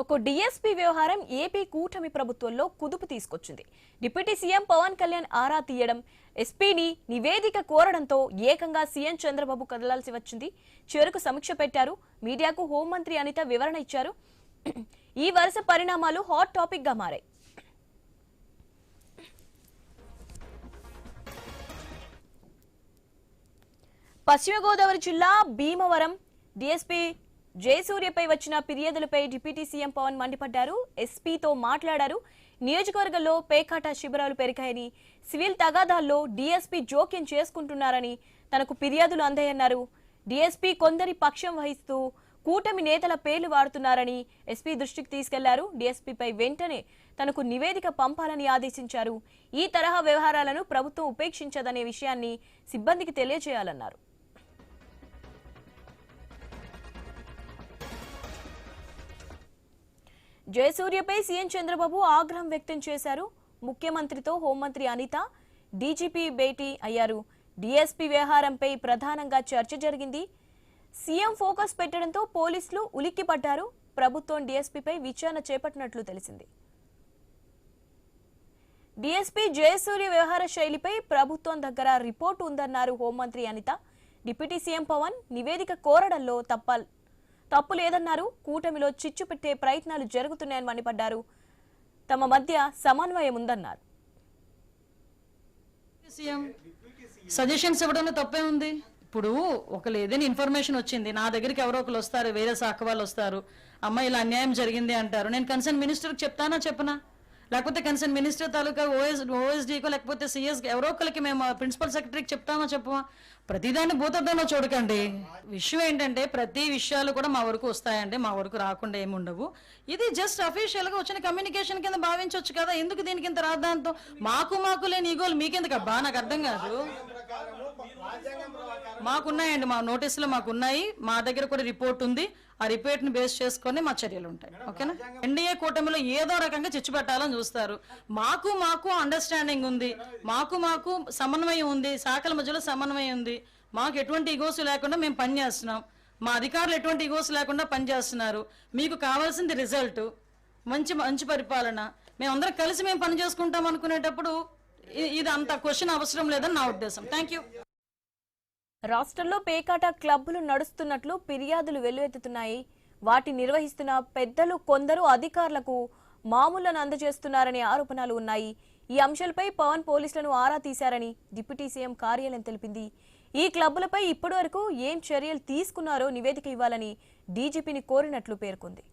ఒక డీఎస్పీ వ్యవహారం ఏపీ కూటమి ప్రభుత్వంలో కుదుపు తీసుకొచ్చింది. డిప్యూటీ సీఎం పవన్ కళ్యాణ్ ఆరా తీయడం, ఎస్పీని నివేదిక కోరడంతో ఏకంగా సీఎం చంద్రబాబు కదలాల్సి వచ్చింది. చివరకు సమీక్ష పెట్టారు. మీడియాకు హోంమంత్రి అనిత వివరణ ఇచ్చారు. ఈ వరుస పరిణామాలు హాట్ టాపిక్ గా మారాయి. పశ్చిమ గోదావరి జిల్లా భీమవరం డీఎస్పీ జయసూర్యపై వచ్చిన ఫిర్యాదులపై డిప్యూటీ సీఎం పవన్ మండిపడ్డారు. ఎస్పీతో మాట్లాడారు. నియోజకవర్గంలో పేకాట శిబిరాలు పెరిగాయని, సివిల్ తగాదాల్లో డీఎస్పీ జోక్యం చేసుకుంటున్నారని తనకు ఫిర్యాదులు అందాయన్నారు. డీఎస్పీ కొందరి పక్షం వహిస్తూ కూటమి నేతల పేర్లు వాడుతున్నారని ఎస్పీ దృష్టికి తీసుకెళ్లారు. డీఎస్పీపై వెంటనే తనకు నివేదిక పంపాలని ఆదేశించారు. ఈ తరహా వ్యవహారాలను ప్రభుత్వం ఉపేక్షించదనే విషయాన్ని సిబ్బందికి తెలియజేయాలన్నారు. జయసూర్యపై సీఎం చంద్రబాబు ఆగ్రహం వ్యక్తం చేశారు. ముఖ్యమంత్రితో హోంమంత్రి అనిత, డీజీపీ భేటీ అయ్యారు. డీఎస్పీ వ్యవహారంపై ప్రధానంగా చర్చ జరిగింది. సీఎం ఫోకస్ పెట్టడంతో పోలీసులు ఉలిక్కిపడ్డారు. ప్రభుత్వం డీఎస్పీపై విచారణ చేపట్టినట్లు తెలిసింది. డీఎస్పీ జయసూర్య వ్యవహార శైలిపై ప్రభుత్వం దగ్గర రిపోర్టు ఉందన్నారు హోంమంత్రి అనిత. డిప్యూటీ సీఎం పవన్ నివేదిక కోరడంలో తప్పు లేదన్నారు. కూటమిలో చిచ్చు పెట్టే ప్రయత్నాలు జరుగుతున్నాయని మండిపడ్డారు. తమ మధ్య సమన్వయం ఉందన్నారు. సజెషన్స్ ఇవ్వడంలో తప్పే ఉంది. ఇప్పుడు ఒకళ్ళు ఏదైనా ఇన్ఫర్మేషన్ వచ్చింది, నా దగ్గరికి ఎవరో ఒకరు వస్తారు, వేరే శాఖ వాళ్ళు వస్తారు, అమ్మ ఇలా అన్యాయం జరిగింది అంటారు. నేను కన్సర్న్ మినిస్టర్కి చెప్తానా చెప్పనా? లేకపోతే కన్సర్న్ మినిస్టర్ తాలూకా ఓఎస్డీకో లేకపోతే సిఎస్కి ఎవరో ఒకరికి మేము ప్రిన్సిపల్ సెక్రటరీకి చెప్తామో చెప్పమా? ప్రతిదాన్ని భూతద్దంలో చూడకండి. విషయం ఏంటంటే ప్రతి విషయాలు కూడా మా వరకు వస్తాయండి, మా వరకు రాకుండా ఏమి ఉండవు. ఇది జస్ట్ అఫీషియల్గా వచ్చిన కమ్యూనికేషన్ కింద భావించవచ్చు కదా. ఎందుకు దీనికి ఇంత రాద్దాంతో? మాకు లేని ఈగోలు మీకెందుకు అబ్బా? నాకు అర్థం కాదు. మాకున్నాయండి, మా నోటీసులు మాకున్నాయి, మా దగ్గర కూడా రిపోర్ట్ ఉంది. ఆ రిపోర్ట్ని బేస్ చేసుకొని మా చర్యలు ఉంటాయి. ఓకేనా? ఎన్డీఏ కూటమిలో ఏదో రకంగా చిచ్చు పెట్టాలని చూస్తారు. మాకు అండర్స్టాండింగ్ ఉంది, మాకు సమన్వయం ఉంది, శాఖల మధ్యలో సమన్వయం ఉంది. మాకు ఎటువంటి ఈగోస్ లేకుండా మేము పనిచేస్తున్నాం. మా అధికారులు ఎటువంటి ఈగోస్ లేకుండా పనిచేస్తున్నారు. మీకు కావాల్సింది రిజల్ట్, మంచి పరిపాలన. మేమందరం కలిసి మేము పని చేసుకుంటాం అనుకునేటప్పుడు ఇది అంత క్వశ్చన్ అవసరం లేదని నా ఉద్దేశం. Thank you. రాష్ట్రంలో పేకాట క్లబ్బులు నడుస్తున్నట్లు ఫిర్యాదులు వెల్లువెత్తుతున్నాయి. వాటి నిర్వహిస్తున్న పెద్దలు కొందరు అధికారులకు మామూళ్లను అందజేస్తున్నారనే ఆరోపణలు ఉన్నాయి. ఈ అంశాలపై పవన్ పోలీసులను ఆరా తీశారని డిప్యూటీ సీఎం కార్యాలయం తెలిపింది. ఈ క్లబ్బులపై ఇప్పటివరకు ఏం చర్యలు తీసుకున్నారో నివేదిక ఇవ్వాలని డీజీపీని కోరినట్లు పేర్కొంది.